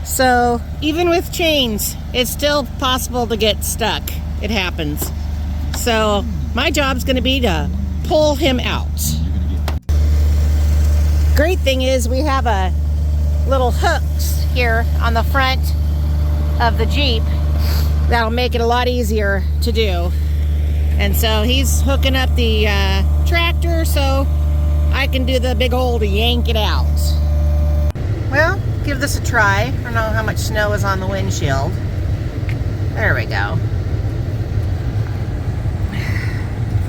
So even with chains, it's still possible to get stuck. It happens. So my job's going to be to pull him out. Great thing is we have a little hooks here on the front of the Jeep that'll make it a lot easier to do. And so he's hooking up the tractor so I can do the big old yank it out. Well, give this a try. I don't know how much snow is on the windshield. There we go.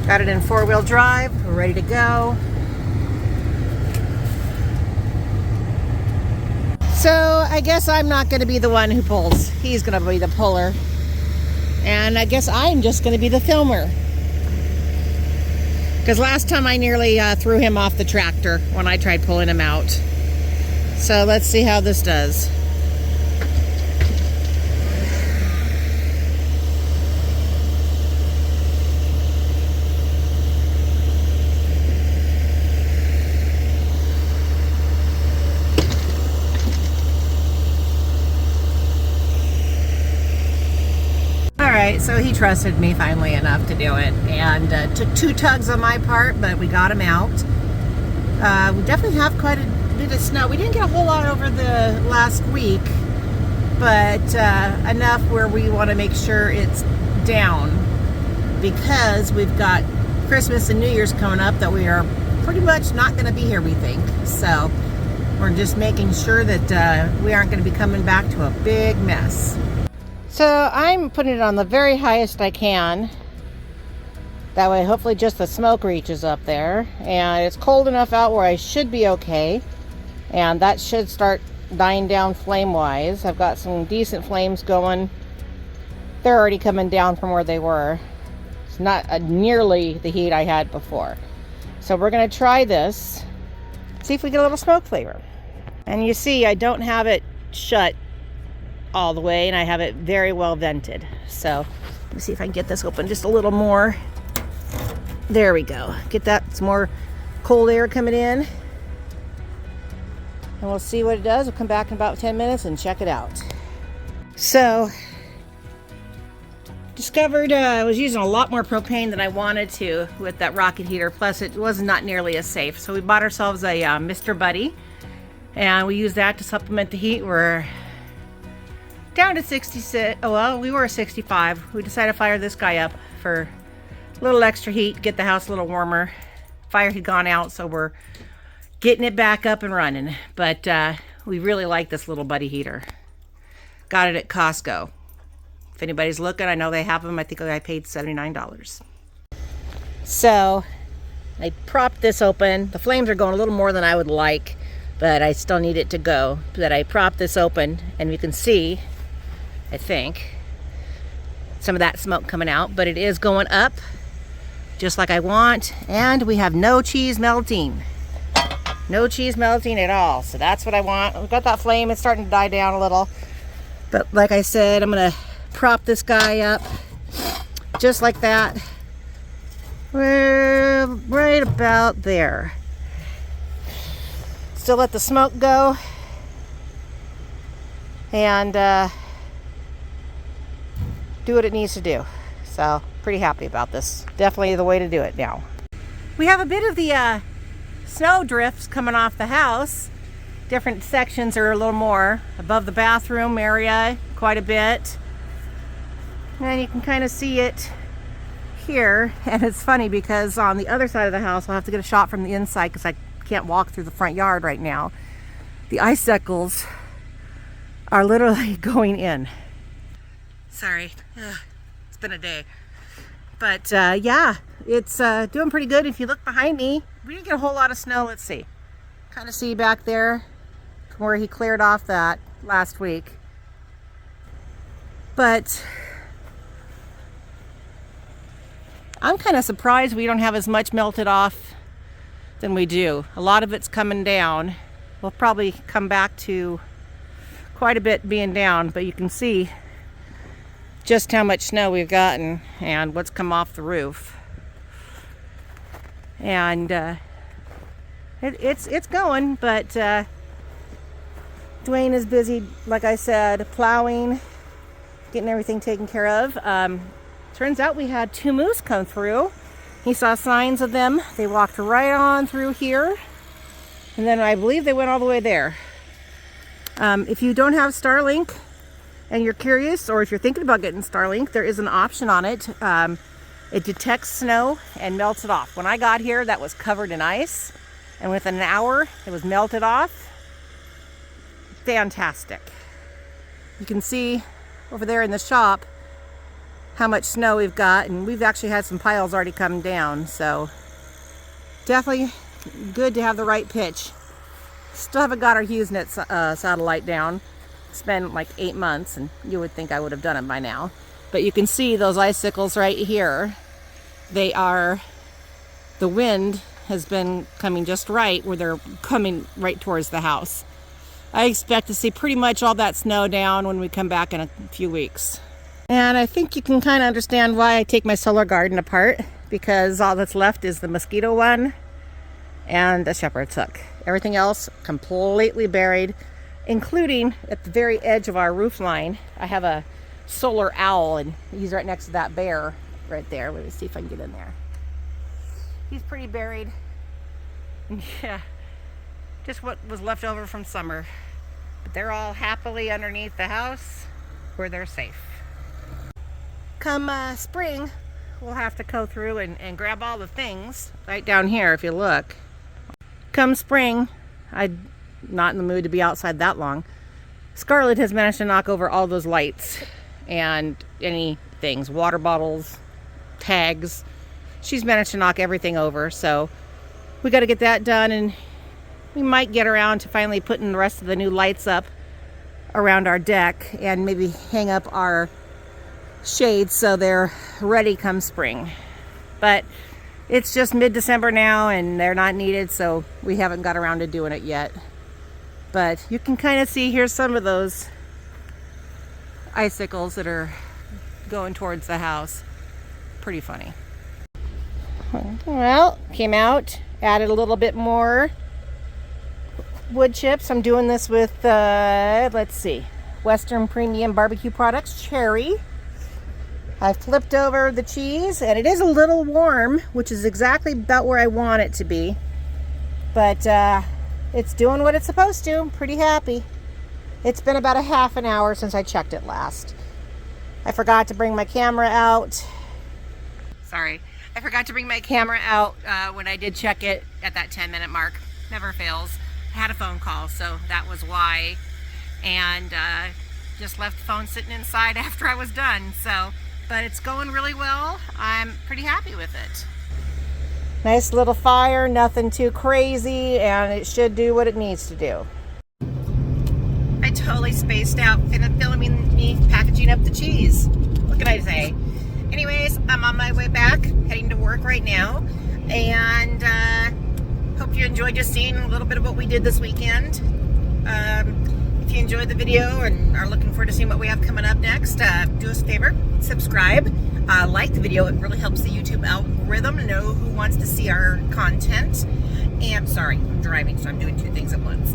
Got it in 4-wheel drive. We're ready to go. So I guess I'm not going to be the one who pulls. He's going to be the puller. And I guess I'm just going to be the filmer. Because last time I nearly threw him off the tractor when I tried pulling him out. So let's see how this does. Alright, so he trusted me finally enough to do it, and took 2 tugs on my part, but we got him out. We definitely have quite a bit of snow. We didn't get a whole lot over the last week, but enough where we want to make sure it's down, because we've got Christmas and New Year's coming up that we are pretty much not going to be here, we think. So we're just making sure that we aren't going to be coming back to a big mess. So I'm putting it on the very highest I can. That way hopefully just the smoke reaches up there. And it's cold enough out where I should be okay. And that should start dying down flame-wise. I've got some decent flames going. They're already coming down from where they were. It's not nearly the heat I had before. So we're going to try this. See if we get a little smoke flavor. And you see I don't have it shut all the way, and I have it very well vented. So let me see if I can get this open just a little more. There we go. Get that, some more cold air coming in, and we'll see what it does. We'll come back in about 10 minutes and check it out. So discovered I was using a lot more propane than I wanted to with that rocket heater, plus it was not nearly as safe. So we bought ourselves a Mr. Buddy, and we use that to supplement the heat. We're down to 66. Oh, well, we were 65. We decided to fire this guy up for a little extra heat, get the house a little warmer. Fire had gone out, so we're getting it back up and running. But we really like this little buddy heater. Got it at Costco. If anybody's looking, I know they have them. I think I paid $79. So I propped this open. The flames are going a little more than I would like, but I still need it to go. But I propped this open, and you can see, I think, some of that smoke coming out, but it is going up just like I want. And we have no cheese melting. No cheese melting at all. So that's what I want. We've got that flame. It's starting to die down a little. But like I said, I'm going to prop this guy up just like that. We're right about there. Still let the smoke go. And do what it needs to do. So pretty happy about this. Definitely the way to do it now. We have a bit of the snow drifts coming off the house. Different sections are a little more above the bathroom area, quite a bit. And you can kind of see it here. And it's funny because on the other side of the house, I'll have to get a shot from the inside because I can't walk through the front yard right now. The icicles are literally going in. Sorry, it's been a day. But yeah, it's doing pretty good. If you look behind me, we didn't get a whole lot of snow. Let's see. Kind of see back there from where he cleared off that last week. But I'm kind of surprised we don't have as much melted off than we do. A lot of it's coming down. We'll probably come back to quite a bit being down, but you can see just how much snow we've gotten and what's come off the roof. And it's going, but Dwayne is busy, like I said, plowing, getting everything taken care of. Turns out we had 2 moose come through. He saw signs of them. They walked right on through here. And then I believe they went all the way there. If you don't have Starlink and you're curious, or if you're thinking about getting Starlink, there is an option on it. It detects snow and melts it off. When I got here, that was covered in ice. And within an hour, it was melted off. Fantastic. You can see over there in the shop how much snow we've got, and we've actually had some piles already come down, so definitely good to have the right pitch. Still haven't got our HughesNet satellite down. It's been like 8 months, and you would think I would have done it by now. But you can see those icicles right here. They are, the wind has been coming just right where they're coming right towards the house. I expect to see pretty much all that snow down when we come back in a few weeks. And I think you can kind of understand why I take my solar garden apart, because all that's left is the mosquito one and the shepherd's hook. Everything else completely buried, including at the very edge of our roof line. I have a solar owl, and he's right next to that bear right there. Let me see if I can get in there. He's pretty buried. Yeah, just what was left over from summer. But they're all happily underneath the house where they're safe. Come spring, we'll have to go through and grab all the things right down here if you look. Come spring, I'm not in the mood to be outside that long. Scarlett has managed to knock over all those lights and any things, water bottles, tags. She's managed to knock everything over, so we got to get that done, and we might get around to finally putting the rest of the new lights up around our deck and maybe hang up our shades so they're ready come spring. But it's just mid-December now and they're not needed, so we haven't got around to doing it yet. But you can kind of see here's some of those icicles that are going towards the house. Pretty funny. Well, came out, added a little bit more wood chips. I'm doing this with let's see, Western Premium Barbecue Products Cherry. I flipped over the cheese, and it is a little warm, which is exactly about where I want it to be. But it's doing what it's supposed to. I'm pretty happy. It's been about a half an hour since I checked it last. I forgot to bring my camera out. Sorry. I forgot to bring my camera out when I did check it at that 10-minute mark. Never fails. I had a phone call, so that was why. And just left the phone sitting inside after I was done. But it's going really well. I'm pretty happy with it. Nice little fire, nothing too crazy, and it should do what it needs to do. I totally spaced out filming me packaging up the cheese. What can I say? Anyways, I'm on my way back, heading to work right now, and hope you enjoyed just seeing a little bit of what we did this weekend. If you enjoyed the video and are looking forward to seeing what we have coming up next, do us a favor, subscribe, like the video. It really helps the YouTube algorithm know who wants to see our content. And sorry, I'm driving, so I'm doing 2 things at once.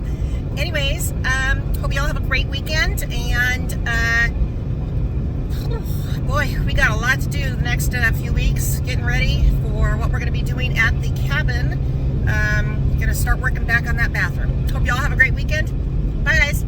Anyways, hope you all have a great weekend, and boy, we got a lot to do the next few weeks, getting ready for what we're going to be doing at the cabin. Going to start working back on that bathroom. Hope you all have a great weekend. Bye, guys.